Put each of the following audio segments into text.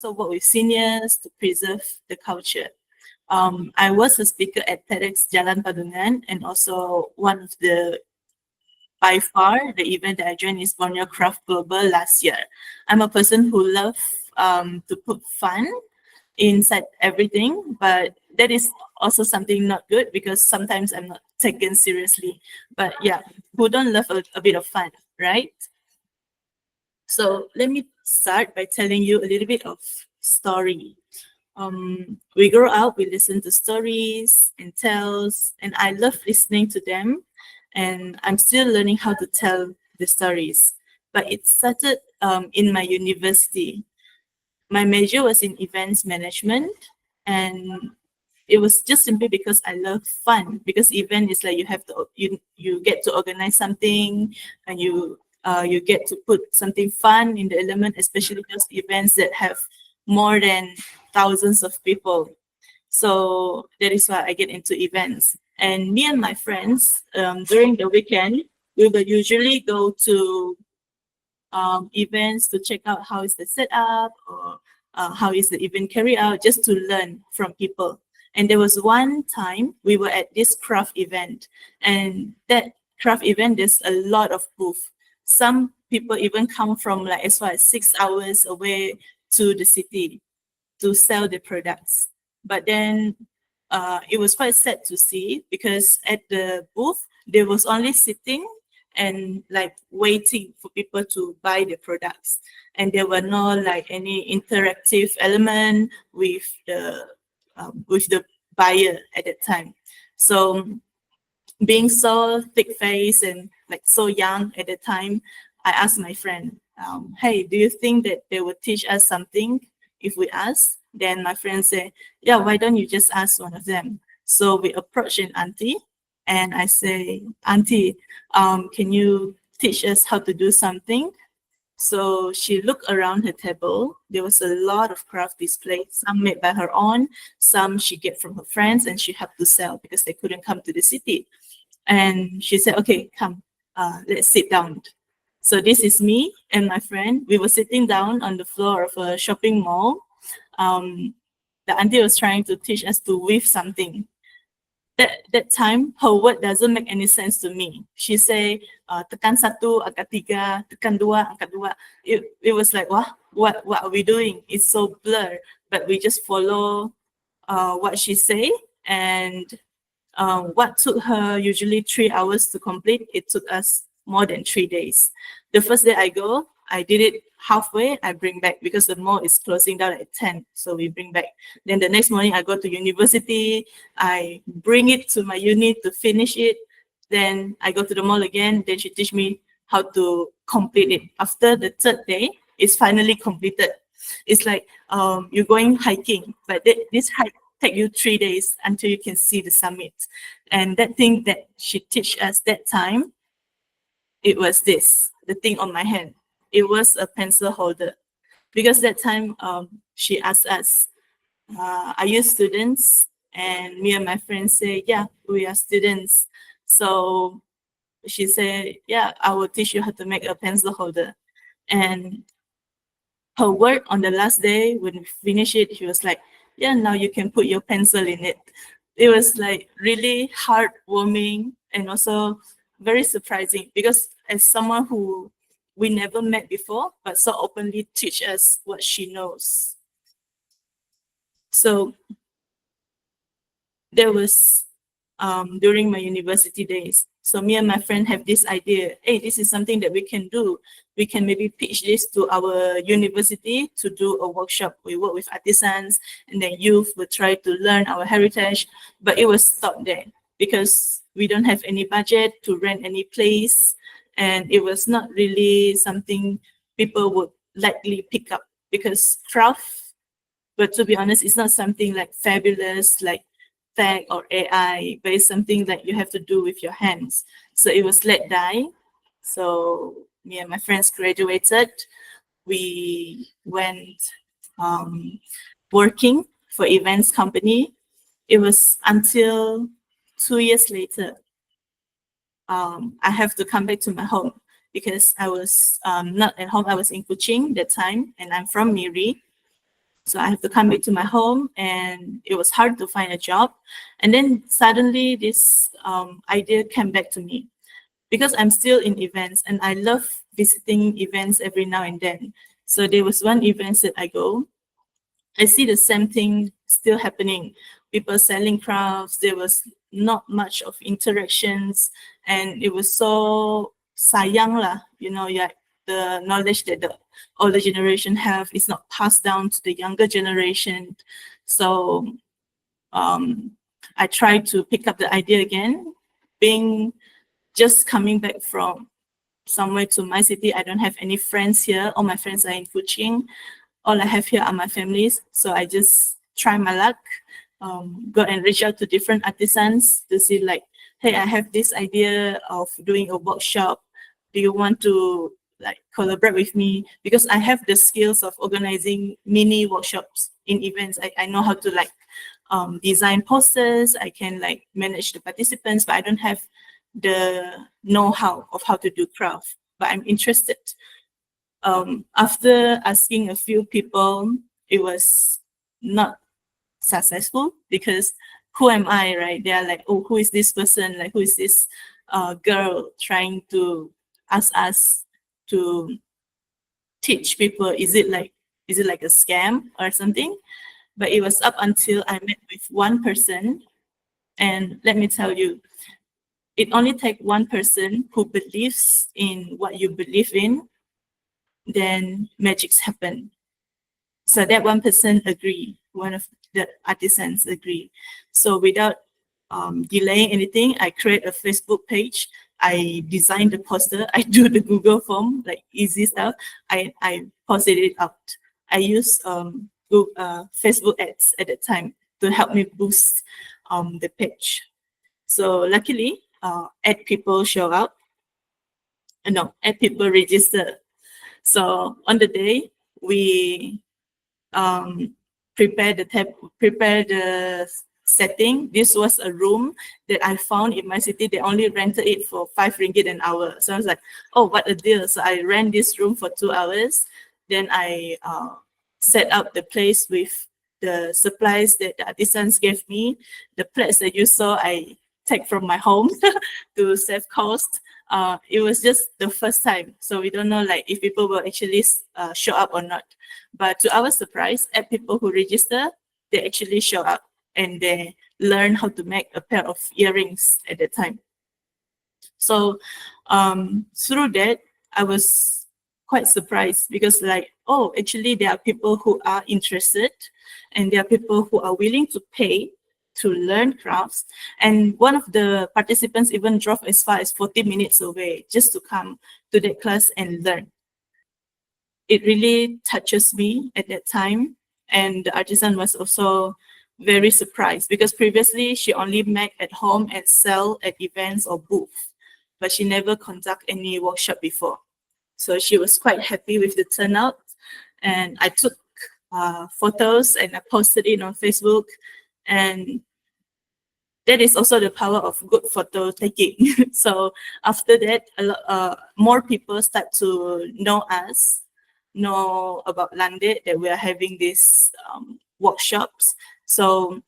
also work with seniors to preserve the culture. I was a speaker at TEDx Jalan Padungan, and also one of the, by far, the event that I joined is Borneo Craft Global last year. I'm a person who loves to put fun inside everything, but that is also something not good because sometimes I'm not taken seriously. But yeah, who don't love a bit of fun, right? So let me start by telling you a little bit of story. We grow up, we listen to stories and tales, and I love listening to them. And I'm still learning how to tell the stories. But it started in my university. My major was in events management, and it was just simply because I love fun. Because event is like you get to organize something, and you get to put something fun in the element, especially those events that have more than thousands of people. So that is why I get into events. And me and my friends, during the weekend, we will usually go to events to check out how is the setup, or how is the event carried out, just to learn from people. And there was one time we were at this craft event, and that craft event, there's a lot of booth. Some people even come from like as far as 6 hours away to the city to sell the products. But then it was quite sad to see, because at the booth, there was only sitting and like waiting for people to buy the products. And there were no like any interactive element with the buyer at that time. So being so thick faced and like so young at the time, I asked my friend, hey, do you think that they would teach us something if we ask? Then my friend said, yeah, why don't you just ask one of them? So we approached an auntie, and I say, auntie, can you teach us how to do something? So she looked around her table. There was a lot of craft displays, some made by her own, some she get from her friends, and she had to sell because they couldn't come to the city. And she said, okay, come, let's sit down. So this is me and my friend. We were sitting down on the floor of a shopping mall. The auntie was trying to teach us to weave something. That time, her word doesn't make any sense to me. She say, tekan satu, angkat tiga, tekan dua, angkat dua. It was like, what are we doing? It's so blurred, but we just follow what she say. And what took her usually 3 hours to complete, it took us more than 3 days. The first day I go, I did it halfway, I bring back because the mall is closing down at 10. So we bring back. Then the next morning I go to university, I bring it to my unit to finish it. Then I go to the mall again, then she teach me how to complete it. After the third day, it's finally completed. It's like you're going hiking, but this hike take you 3 days until you can see the summit. And that thing that she teach us that time, it was this, the thing on my hand. It was a pencil holder. Because that time she asked us, are you students? And me and my friends say, yeah, we are students. So she said, yeah, I will teach you how to make a pencil holder. And her word on the last day, when we finished it, she was like, yeah, now you can put your pencil in it. It was like really heartwarming and also very surprising, because as someone who we never met before, but so openly teach us what she knows. So there was during my university days. So me and my friend have this idea, hey, this is something that we can do. We can maybe pitch this to our university to do a workshop. We work with artisans, and then youth will try to learn our heritage, but it was stopped there because we don't have any budget to rent any place, and it was not really something people would likely pick up, because craft, but to be honest, it's not something like fabulous, like tech or AI, but it's something that you have to do with your hands. So it was let die. So me and my friends graduated. We went working for events company. It was until 2 years later, I have to come back to my home because I was not at home. I was in Kuching that time, and I'm from Miri. So I have to come back to my home, and it was hard to find a job. And then suddenly this idea came back to me, because I'm still in events and I love visiting events every now and then. So there was one event that I go, I see the same thing still happening. People selling crafts. There was not much of interactions, and it was so sayang lah. Yeah, the knowledge that the older generation have is not passed down to the younger generation. So I tried to pick up the idea again. Being just coming back from somewhere to my city, I don't have any friends here. All my friends are in Kuching. All I have here are my families. So I just try my luck, go and reach out to different artisans to see like, hey, I have this idea of doing a workshop. Do you want to like collaborate with me? Because I have the skills of organizing mini workshops in events. I know how to like design posters. I can like manage the participants, but I don't have the know-how of how to do craft. But I'm interested. After asking a few people, it was not successful, because who am I, right? They are like, oh, who is this person? Like, who is this girl trying to ask us to teach people? Is it like a scam or something? But it was up until I met with one person, and let me tell you, it only takes one person who believes in what you believe in, then magics happen. So that one person agree, one of the artisans agree. So without delaying anything, I create a Facebook page. I design the poster. I do the Google form, like easy stuff. I posted it out. I use Facebook ads at the time to help me boost the page. So luckily, ad people show up. No, ad people register. So on the day, we prepare the setting. This was a room that I found in my city. They only rented it for 5 ringgit an hour. So I was like, oh, what a deal. So I ran this room for 2 hours. Then I set up the place with the supplies that the artisans gave me. The plates that you saw, I take from my home to save cost. It was just the first time, so we don't know like if people will actually show up or not. But to our surprise, at people who register, they actually show up and they learn how to make a pair of earrings at the time. So through that, I was quite surprised, because like, oh, actually there are people who are interested, and there are people who are willing to pay to learn crafts. And one of the participants even drove as far as 40 minutes away just to come to that class and learn. It really touches me at that time. And the artisan was also very surprised, because previously she only make at home and sell at events or booths, but she never conduct any workshop before. So she was quite happy with the turnout. And I took photos and I posted it on Facebook. And that is also the power of good photo taking. So after that, a lot more people start to know us, know about Landik, that we are having these workshops. So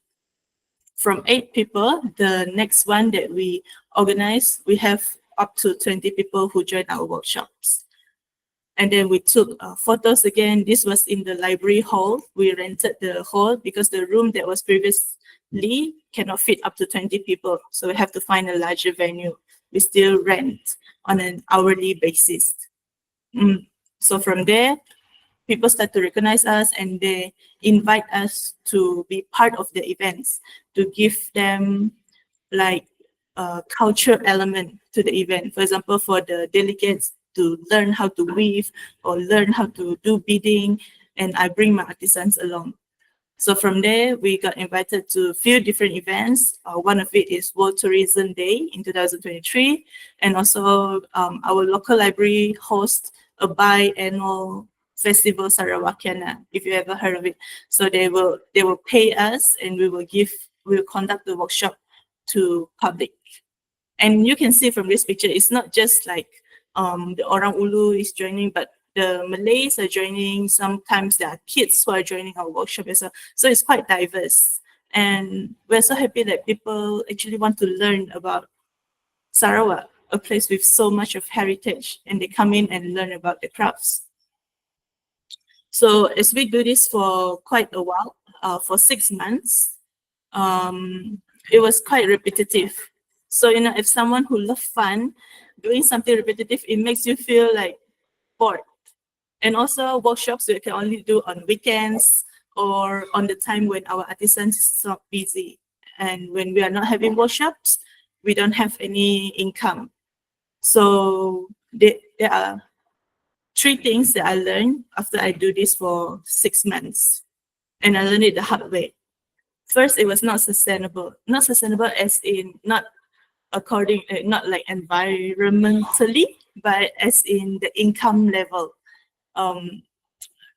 from 8 people, the next one that we organize, we have up to 20 people who join our workshops. And then we took photos again. This was in the library hall. We rented the hall because the room that was previously cannot fit up to 20 people. So we have to find a larger venue. We still rent on an hourly basis. So from there, people start to recognize us, and they invite us to be part of the events, to give them like a cultural element to the event. For example, for the delegates to learn how to weave or learn how to do beading, and I bring my artisans along. So from there, we got invited to a few different events. One of it is World Tourism Day in 2023. And also our local library hosts a biannual festival, Sarawakiana, if you ever heard of it. So they will pay us, and we'll conduct the workshop to public. And you can see from this picture, it's not just like the Orang Ulu is joining, but the Malays are joining. Sometimes there are kids who are joining our workshop as well. So it's quite diverse. And we're so happy that people actually want to learn about Sarawak, a place with so much of heritage, and they come in and learn about the crafts. So as we do this for quite a while, for 6 months, it was quite repetitive. So, if someone who loves fun, doing something repetitive, it makes you feel like bored. And also workshops we can only do on weekends or on the time when our artisans is not busy. And when we are not having workshops, we don't have any income. So there are three things that I learned after I do this for 6 months. And I learned it the hard way. First, it was not sustainable. Not sustainable as in not not like environmentally, but as in the income level.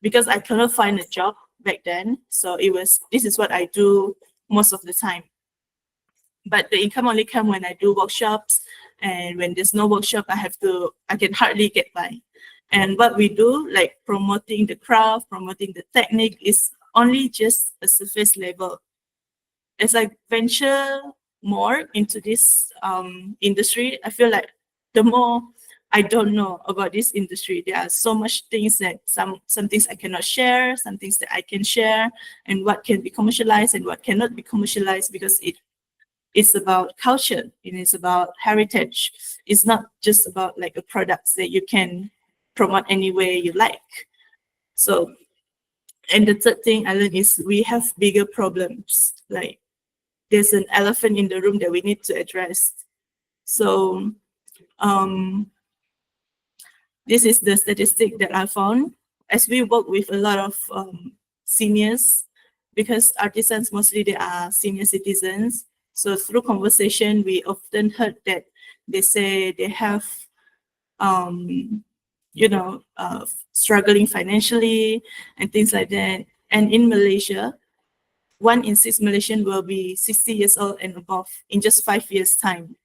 Because I cannot find a job back then, so this is what I do most of the time. But the income only come when I do workshops, and when there's no workshop, I can hardly get by. And what we do, like promoting the craft, promoting the technique, is only just a surface level. As I venture more into this industry, I feel like the more I don't know about this industry, there are so much things that some things I cannot share, some things that I can share, and what can be commercialized and what cannot be commercialized, because it's about culture, it is about heritage. It's not just about like a product that you can promote any way you like. So, and the third thing I learned is we have bigger problems. Like there's an elephant in the room that we need to address. So this is the statistic that I found. As we work with a lot of seniors, because artisans mostly they are senior citizens. So through conversation, we often heard that they say they have, struggling financially and things like that. And in Malaysia, 1 in 6 Malaysian will be 60 years old and above in just 5 years' time.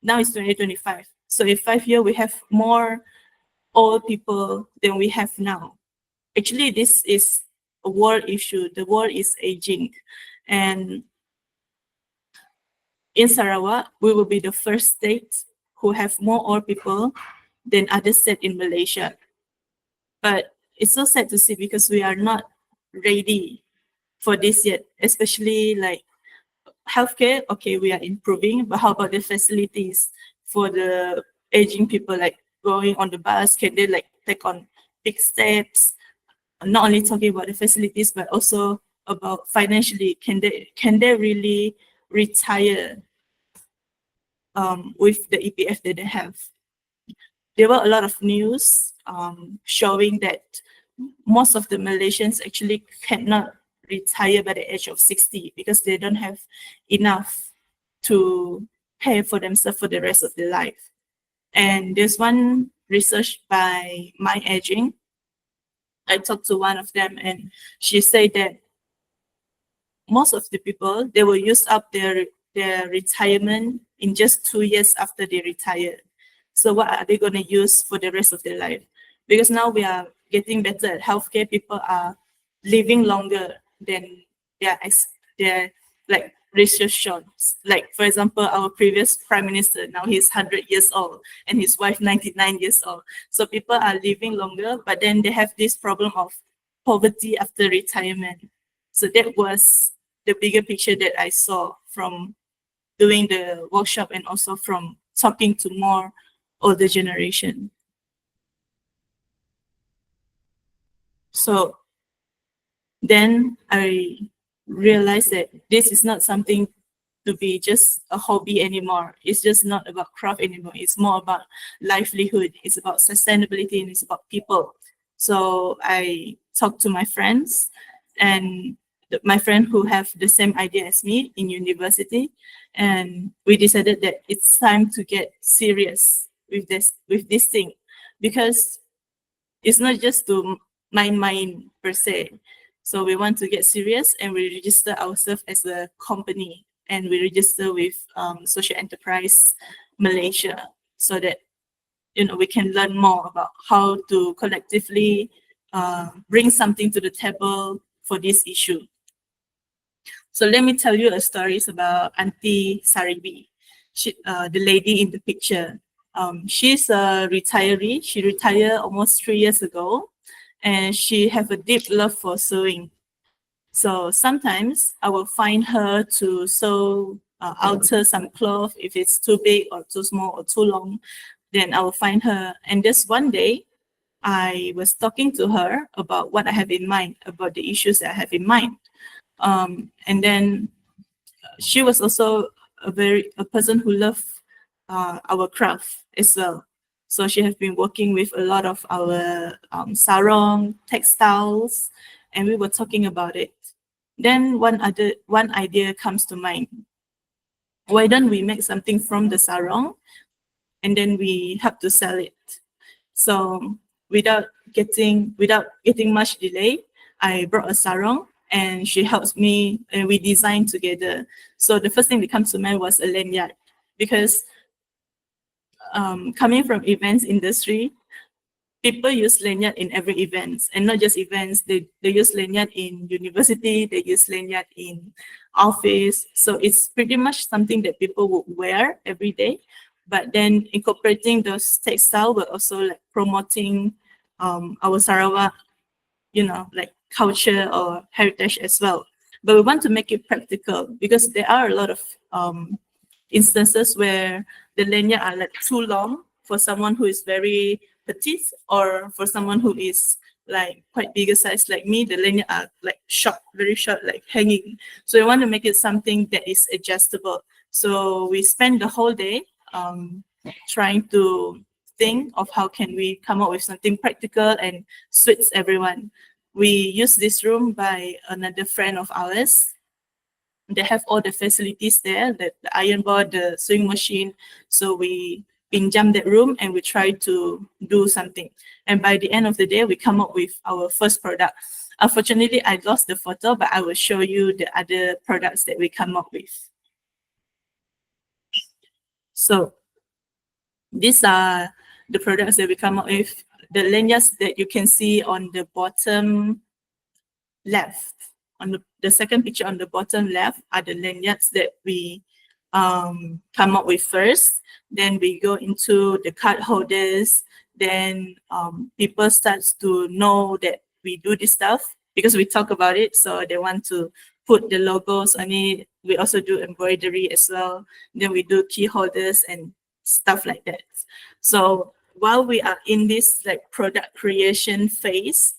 Now it's 2025. So in 5 years, we have more old people than we have now. Actually, this is a world issue. The world is aging. And in Sarawak, we will be the first state who have more old people than other states in Malaysia. But it's so sad to see because we are not ready for this yet, especially like healthcare. Okay, we are improving, but how about the facilities for the aging people, like going on the bus? Can they like take on big steps? Not only talking about the facilities, but also about financially. Can they really retire with the EPF that they have? There were a lot of news showing that most of the Malaysians actually cannot retire by the age of 60 because they don't have enough to pay for themselves for the rest of their life. And there's one research by My Aging. I talked to one of them, and she said that most of the people, they will use up their retirement in just 2 years after they retire. So what are they going to use for the rest of their life? Because now we are getting better at healthcare. People are living longer than their like research shows. Like for example, our previous prime minister, now he's 100 years old and his wife 99 years old. So people are living longer, but then they have this problem of poverty after retirement. So that was the bigger picture that I saw from doing the workshop and also from talking to more older generation. So then I realized that this is not something to be just a hobby anymore. It's just not about craft anymore. It's more about livelihood. It's about sustainability and it's about people. So I talked to my friends, and my friend who have the same idea as me in university, and we decided that it's time to get serious with this thing, because it's not just to mind per se. So we want to get serious, and we register ourselves as a company, and we register with Social Enterprise Malaysia, so that we can learn more about how to collectively bring something to the table for this issue. So let me tell you a stories about Auntie Saribi, the lady in the picture. She's a retiree. She retired almost 3 years ago, and she have a deep love for sewing. So sometimes I will find her to sew, alter some cloth if it's too big or too small or too long. Then I will find her. And this one day, I was talking to her about what I have in mind, about the issues that I have in mind. And then she was also a person who loved our craft as well. So she has been working with a lot of our sarong textiles, and we were talking about it. Then one idea comes to mind. Why don't we make something from the sarong, and then we have to sell it? So without getting much delay, I brought a sarong and she helps me and we designed together. So the first thing that comes to mind was a lanyard, because coming from events industry, people use lanyard in every events, and not just events. They use lanyard in university, they use lanyard in office. So it's pretty much something that people would wear every day. But then incorporating those textile, but also like promoting our Sarawak, like culture or heritage as well. But we want to make it practical, because there are a lot of instances where the lanyard are like too long for someone who is very petite, or for someone who is like quite bigger size like me. The lanyard are like short, very short, like hanging. So we want to make it something that is adjustable. So we spend the whole day trying to think of how can we come up with something practical and suits everyone. We use this room by another friend of ours. They have all the facilities there, the iron board, the sewing machine. So we pinjam that room and we try to do something. And by the end of the day, we come up with our first product. Unfortunately, I lost the photo, but I will show you the other products that we come up with. So these are the products that we come up with. The lanyards that you can see on the bottom left, on the second picture on the bottom left, are the lanyards that we come up with first. Then we go into the card holders. Then people starts to know that we do this stuff because we talk about it. So they want to put the logos on it. We also do embroidery as well. Then we do key holders and stuff like that. So while we are in this like product creation phase,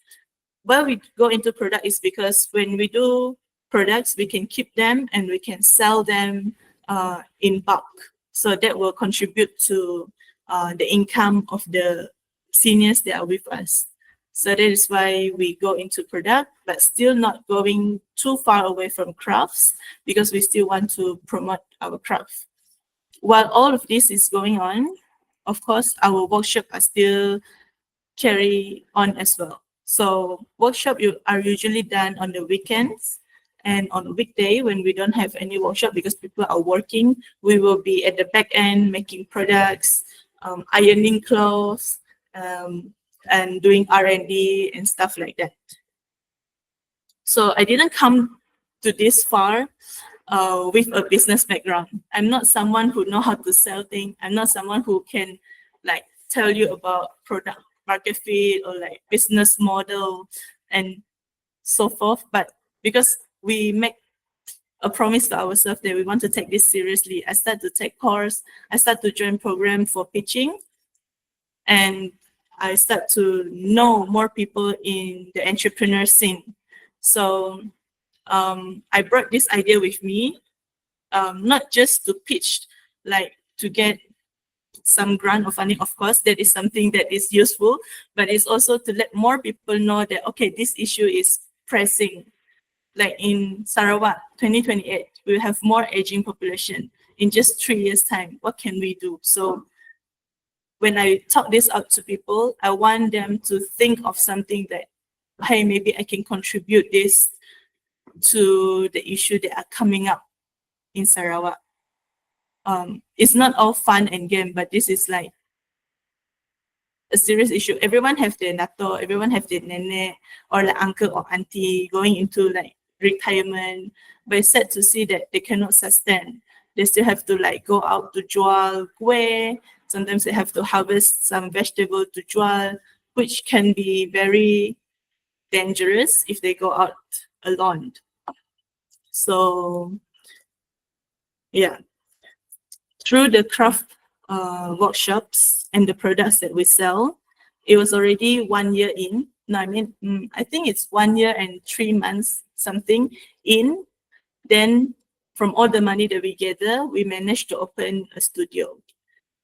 why we go into product is because when we do products, we can keep them and we can sell them in bulk. So that will contribute to the income of the seniors that are with us. So that is why we go into product, but still not going too far away from crafts, because we still want to promote our craft. While all of this is going on, of course, our workshop are still carry on as well. So workshop are usually done on the weekends, and on weekday when we don't have any workshop because people are working, we will be at the back end making products, ironing clothes, and doing R&D and stuff like that. So I didn't come to this far with a business background. I'm not someone who know how to sell things. I'm not someone who can like tell you about product market fit or like business model and so forth. But because we make a promise to ourselves that we want to take this seriously, I start to take course, I start to join program for pitching, and I start to know more people in the entrepreneur scene. So I brought this idea with me, not just to pitch, like to get some grant or funding. Of course, that is something that is useful, but it's also to let more people know that, okay, this issue is pressing. Like in Sarawak, 2028, we will have more aging population in just 3 years' time. What can we do? So when I talk this out to people, I want them to think of something that, hey, maybe I can contribute this to the issue that are coming up in Sarawak. It's not all fun and game, but this is like a serious issue. Everyone have their nato, everyone have their nene or like uncle or auntie going into like retirement, but it's sad to see that they cannot sustain. They still have to like go out to jual kue. Sometimes they have to harvest some vegetable to jual, which can be very dangerous if they go out alone. So yeah, through the craft workshops and the products that we sell, it was already 1 year in. No, I mean, I think it's 1 year and 3 months something in. Then from all the money that we gather, we managed to open a studio.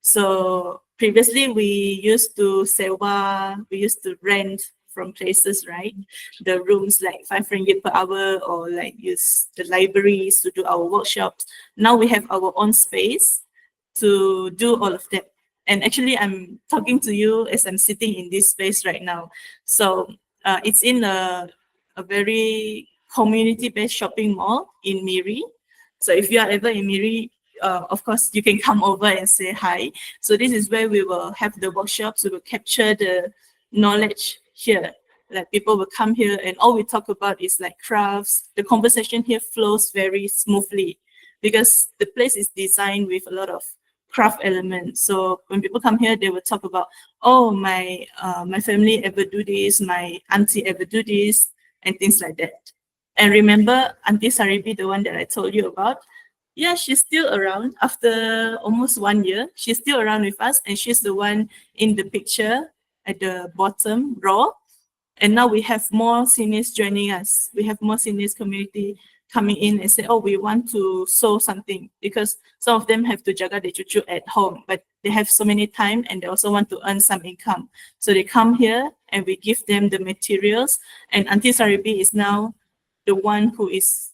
So previously we used to sewa, we used to rent from places, right? The rooms like 5 ringgit per hour, or like use the libraries to do our workshops. Now we have our own space to do all of that. And actually I'm talking to you as I'm sitting in this space right now. So it's in a very community-based shopping mall in Miri. So if you are ever in Miri, of course, you can come over and say hi. So this is where we will have the workshops. We will capture the knowledge here. Like people will come here and all we talk about is like crafts. The conversation here flows very smoothly because the place is designed with a lot of craft elements. So when people come here, they will talk about, oh, my family ever do this, my auntie ever do this, and things like that. And remember Auntie Saribi, the one that I told you about? Yeah, she's still around after almost 1 year. She's still around with us, and she's the one in the picture at the bottom row. And now we have more seniors joining us. We have more seniors community coming in and say, oh, we want to sew something, because some of them have to jaga their cucu at home, but they have so many time and they also want to earn some income. So they come here and we give them the materials. And Auntie Saribi is now the one who is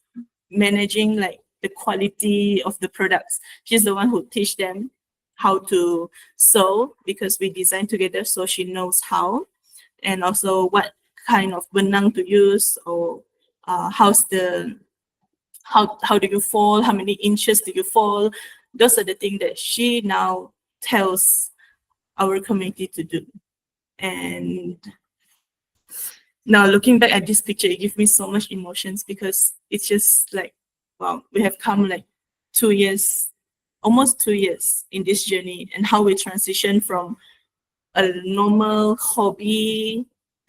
managing like the quality of the products. She's the one who teach them how to sew because we design together, so she knows how, and also what kind of benang to use, or how's the how do you fold, how many inches do you fold. Those are the things that she now tells our community to do. And now looking back at this picture, it gives me so much emotions because it's just like, wow, we have come like 2 years, almost 2 years in this journey, and how we transition from a normal hobby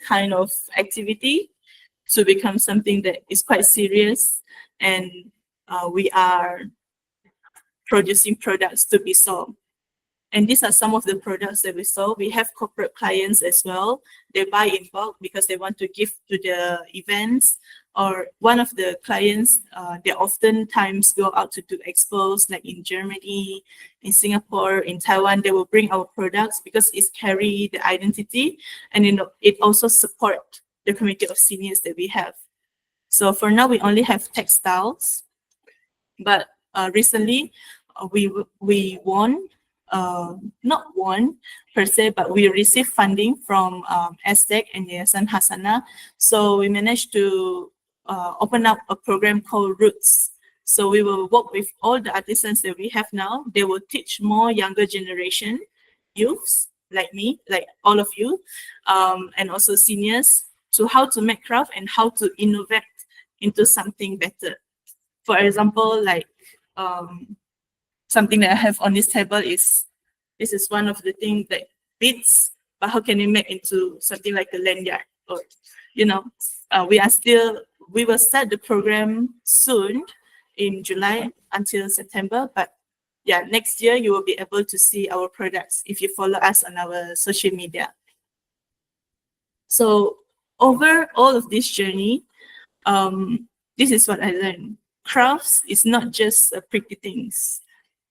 kind of activity to become something that is quite serious. And we are producing products to be sold. And these are some of the products that we sell. We have corporate clients as well. They buy in bulk because they want to give to the events. Or one of the clients, they oftentimes go out to do expos, like in Germany, in Singapore, in Taiwan. They will bring our products because it carry the identity, and it also support the community of seniors that we have. So for now, we only have textiles, but recently we won. Not one per se, but we received funding from SDEC and Yayasan Hasana. So we managed to open up a program called Roots. So we will work with all the artisans that we have now. They will teach more younger generation, youths like me, like all of you, and also seniors, to how to make craft and how to innovate into something better. For example, like something that I have on this table is, this is one of the things that beats, but how can you make into something like a lanyard? Or, you know, we will start the program soon in July until September, but yeah, next year you will be able to see our products if you follow us on our social media. So over all of this journey, this is what I learned. Crafts is not just pretty things,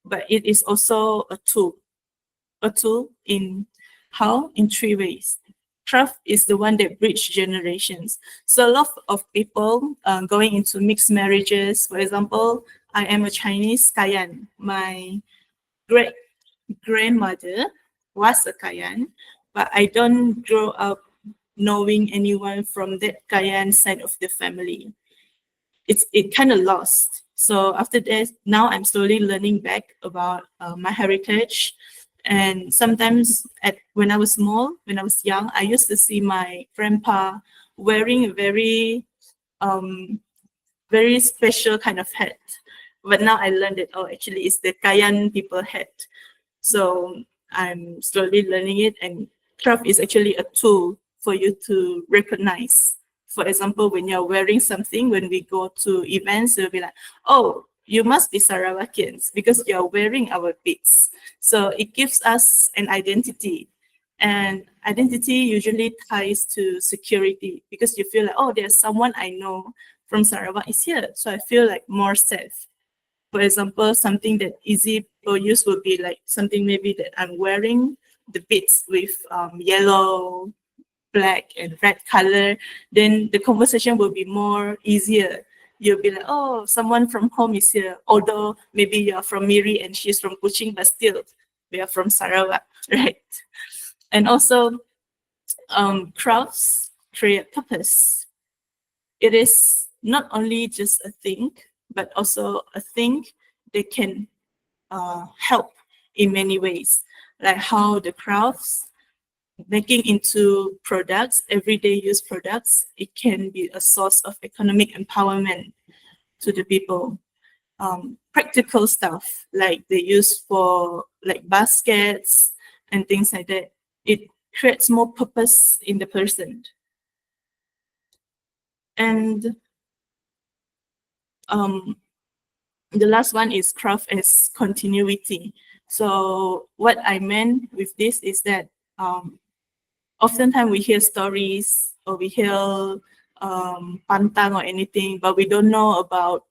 but it is also a tool. A tool in how? In 3 ways. Craft is the one that bridge generations. So a lot of people going into mixed marriages. For example, I am a Chinese Kayan. My great grandmother was a Kayan, but I don't grow up knowing anyone from that Kayan side of the family. It kind of lost. So after that, now I'm slowly learning back about my heritage, And sometimes when I was small, when I was young, I used to see my grandpa wearing a um, very special kind of hat. But now I learned that, oh, actually it's the Kayan people hat. So I'm slowly learning it, and craft is actually a tool for you to recognize. For example, when you're wearing something, when we go to events, they'll be like, oh, you must be Sarawakians because you're wearing our beads. So it gives us an identity. And identity usually ties to security because you feel like, oh, there's someone I know from Sarawak is here. So I feel like more safe. For example, something that easy for use would be like something maybe that I'm wearing the beads with yellow, black, and red color. Then the conversation will be more easier. You'll be like, oh, someone from home is here. Although maybe you're from Miri and she's from Kuching, but still we are from Sarawak, right? And also, crafts create purpose. It is not only just a thing, but also a thing that can help in many ways, like how the crafts making into products, everyday use products, it can be a source of economic empowerment to the people. Practical stuff like they use for like baskets and things like that. It creates more purpose in the person. And the last one is craft as continuity. So what I meant with this is that oftentimes we hear stories or we hear pantang or anything, but we don't know about,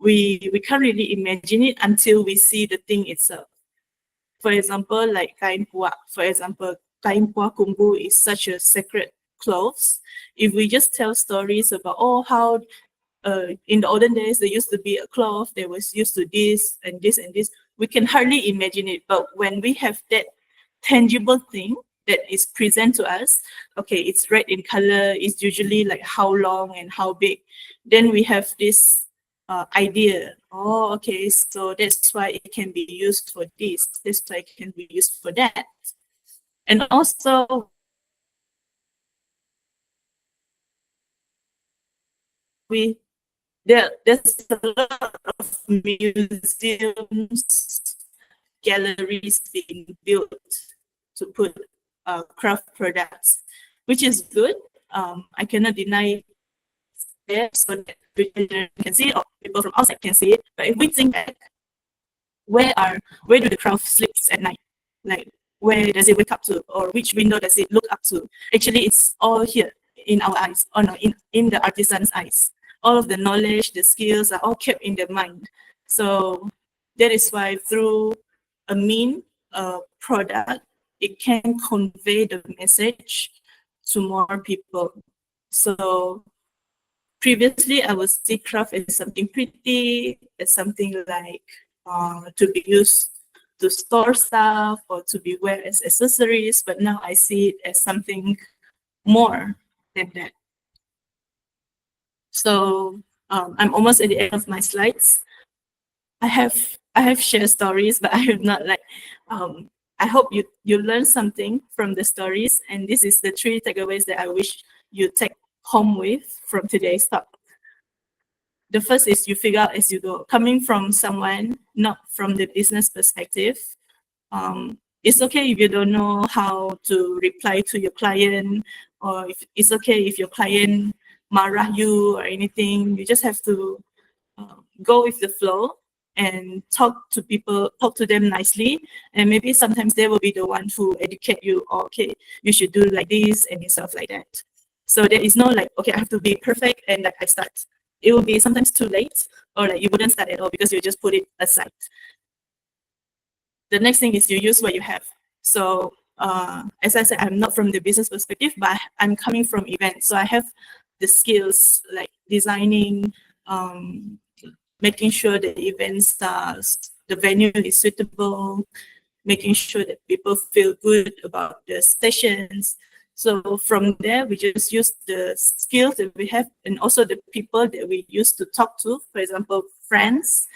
we can't really imagine it until we see the thing itself. For example, like kain puak. For example, kain puak kumbu is such a sacred clothes. If we just tell stories about, oh, how in the olden days there used to be a cloth, there was used to this and this and this, we can hardly imagine it. But when we have that tangible thing that is present to us, okay, it's red in color, it's usually like how long and how big, then we have this idea. Oh, okay, so that's why it can be used for this, that's why it can be used for that. And also there's a lot of museums, galleries being built to put craft products, which is good. I cannot deny there so that people can see it or people from outside can see it. But if we think back, where do the craft sleeps at night? Like where does it wake up to, or which window does it look up to? Actually, it's all here in our eyes, or no, in the artisan's eyes. All of the knowledge, the skills are all kept in their mind. So that is why through a mean product, it can convey the message to more people. So previously, I would see craft as something pretty, as something like to be used to store stuff or to be wear as accessories, but now I see it as something more than that. So I'm almost at the end of my slides. I have shared stories, but I have not like. I hope you learn something from the stories, and this is the 3 takeaways that I wish you take home with from today's talk. The first is you figure out as you go. Coming from someone, not from the business perspective, it's okay if you don't know how to reply to your client, or if it's okay if your client marah you or anything. You just have to go with the flow and talk to people, talk to them nicely, and maybe sometimes they will be the one who educate you. Oh, okay, you should do like this and stuff like that. So there is no like, okay, I have to be perfect and like I start. It will be sometimes too late, or like you wouldn't start at all because you just put it aside. The next thing is you use what you have. So as I said, I'm not from the business perspective, but I'm coming from events. So I have the skills like designing, making sure the events the venue is suitable, making sure that people feel good about the stations. So from there, we just use the skills that we have and also the people that we used to talk to, for example, friends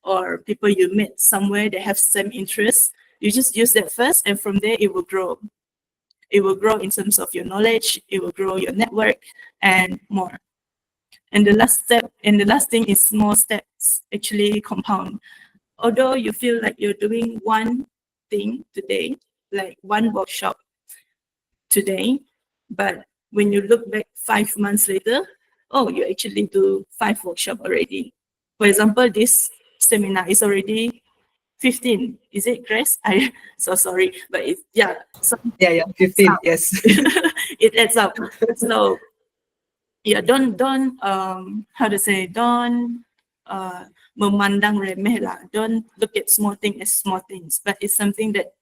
or people you met somewhere that have same interests. You just use that first, and from there it will grow. It will grow in terms of your knowledge, it will grow your network, and more. And the last step, and the last thing is small steps actually compound. Although you feel like you're doing one thing today, like one workshop today, but when you look back 5 months later, oh, you actually do 5 workshops already. For example, this seminar is already 15. Is it, Grace? I so sorry, but it's, yeah. So Yeah, 15, yes. it adds up. So yeah, don't how to say, don't memandang remeh lah. Don't look at small things as small things, but it's something that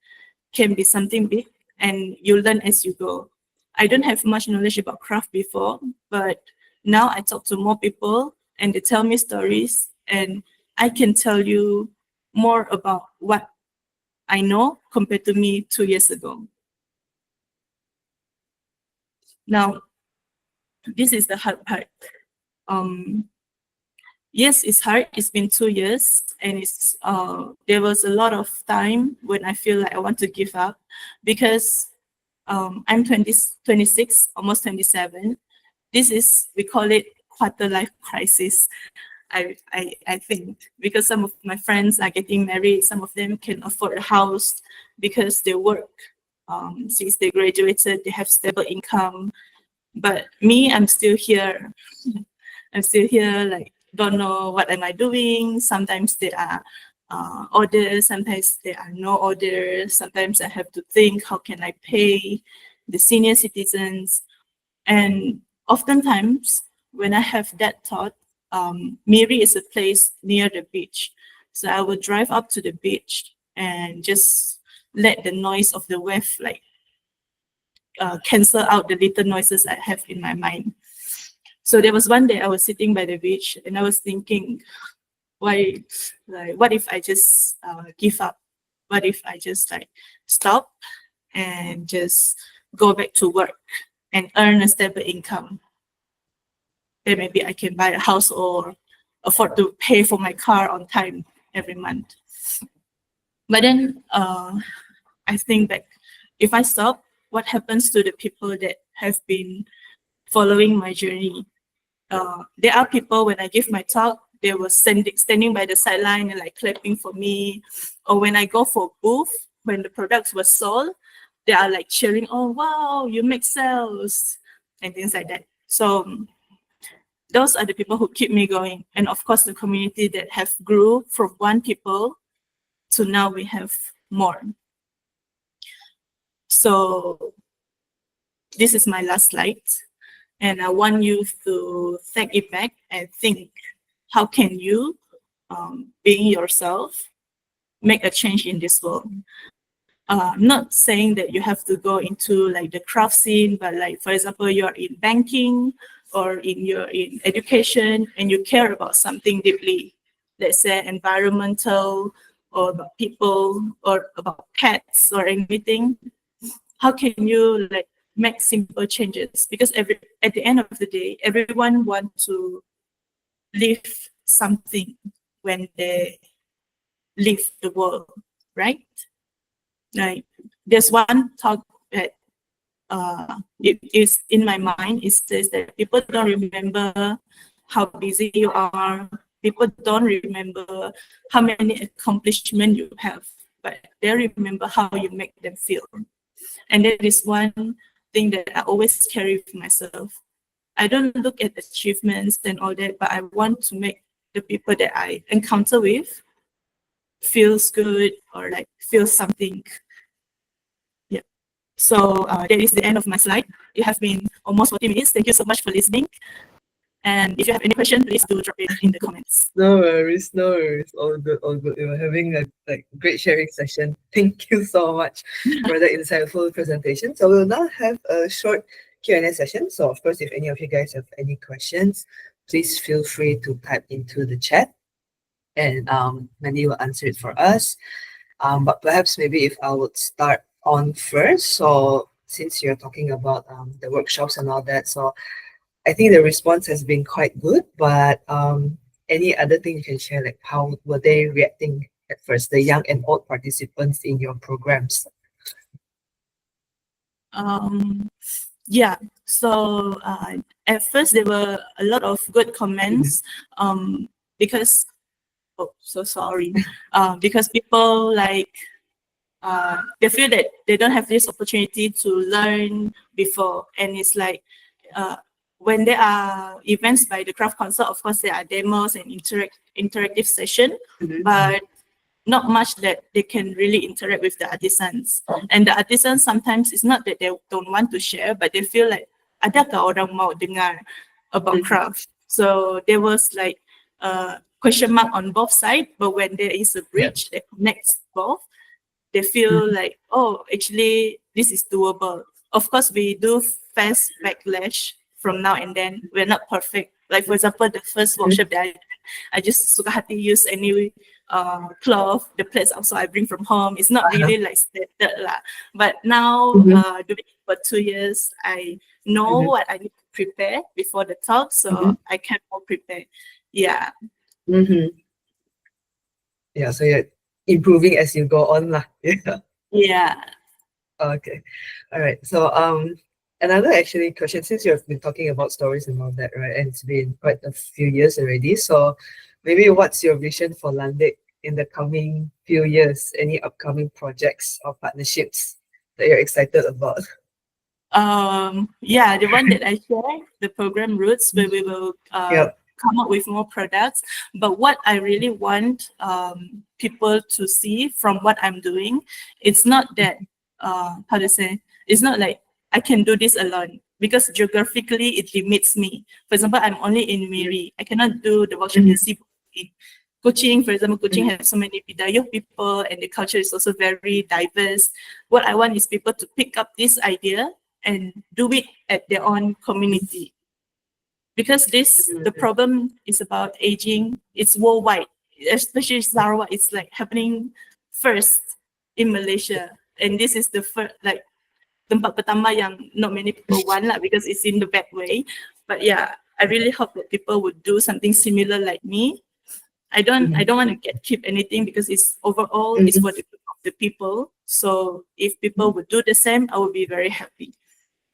can be something big, and you learn as you go. I don't have much knowledge about craft before, but now I talk to more people and they tell me stories, and I can tell you more about what I know compared to me 2 years ago. Now, this is the hard part. Yes, it's hard. It's been 2 years, and it's there was a lot of time when I feel like I want to give up, because I'm 26, almost 27. This is, we call it quarter life crisis. I think, because some of my friends are getting married, some of them can afford a house because they work. Since they graduated, they have stable income. But me, I'm still here. I'm still here, like, don't know what am I doing. Sometimes there are orders, sometimes there are no orders. Sometimes I have to think, how can I pay the senior citizens? And oftentimes, when I have that thought, Miri is a place near the beach. So I will drive up to the beach and just let the noise of the wave like cancel out the little noises I have in my mind. So there was one day I was sitting by the beach and I was thinking, why, like, what if I just give up? What if I just like stop and just go back to work and earn a stable income? Then maybe I can buy a house or afford to pay for my car on time every month. But then I think back, if I stop, what happens to the people that have been following my journey? There are people, when I give my talk, they were standing by the sideline and like clapping for me. Or when I go for booth, when the products were sold, they are like cheering, oh, wow, you make sales, and things like that. So those are the people who keep me going. And of course, the community that have grew from one people to now we have more. So this is my last slide. And I want you to take it back and think, how can you, being yourself, make a change in this world? Not saying that you have to go into like the craft scene, but like, for example, you're in banking or in education and you care about something deeply, let's say environmental or about people or about pets or anything. How can you like make simple changes? Because at the end of the day, everyone wants to leave something when they leave the world, right? Like, there's one talk that it is in my mind. It says that people don't remember how busy you are. People don't remember how many accomplishments you have, but they remember how you make them feel. And that is one thing that I always carry with myself. I don't look at achievements and all that, but I want to make the people that I encounter with feels good or like feel something. Yeah. So that is the end of my slide. It has been almost 40 minutes. Thank you so much for listening. And if you have any question, please do drop it in the comments. No worries, no worries. All good, all good. We were having a great sharing session. Thank you so much for the insightful presentation. So we'll now have a short Q&A session. So of course, if any of you guys have any questions, please feel free to type into the chat, and Mandy will answer it for us. But perhaps maybe if I would start on first. So since you're talking about the workshops and all that, so I think the response has been quite good, but any other thing you can share, like how were they reacting at first, the young and old participants in your programs? Yeah. So at first there were a lot of good comments. Because so sorry. Because people like they feel that they don't have this opportunity to learn before, and it's like when there are events by the craft council, of course there are demos and interactive session, but not much that they can really interact with the artisans. And the artisans sometimes it's not that they don't want to share, but they feel like adakah orang mau dengar about craft. So there was like a question mark on both sides, but when there is a bridge that connects both, they feel like, oh, actually this is doable. Of course, we do face backlash from now and then. We're not perfect. Like for example, the first workshop that I just suka hati use any cloth, the plates also I bring from home. It's not really like standard lah. But now, doing it for 2 years, I know what I need to prepare before the talk, so I can more prepare. Yeah. Yeah, so you're improving as you go on lah. Yeah. Yeah. Okay. All right. So another actually question, since you've been talking about stories and all that, right? And it's been quite a few years already. So maybe what's your vision for Landik in the coming few years? Any upcoming projects or partnerships that you're excited about? Yeah, the one that I shared, the program Roots, where we will come up with more products. But what I really want people to see from what I'm doing, it's not that how to say, it's not like I can do this alone, because geographically it limits me. For example, I'm only in Miri. I cannot do the workshop in Cebu. In Kuching, for example, Kuching has so many Bidayuh people and the culture is also very diverse. What I want is people to pick up this idea and do it at their own community. Because the problem is about aging. It's worldwide, especially Sarawak. It's like happening first in Malaysia, and this is the first, like, tempat pertama yang not many people want lah, because it's in the bad way. But yeah, I really hope that people would do something similar like me. I don't want to keep anything, because it's overall it's for the good of the people. So if people would do the same, I would be very happy.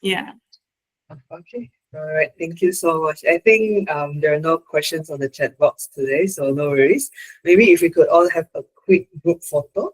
Yeah. Okay. All right. Thank you so much. I think there are no questions on the chat box today, so no worries. Maybe if we could all have a quick group photo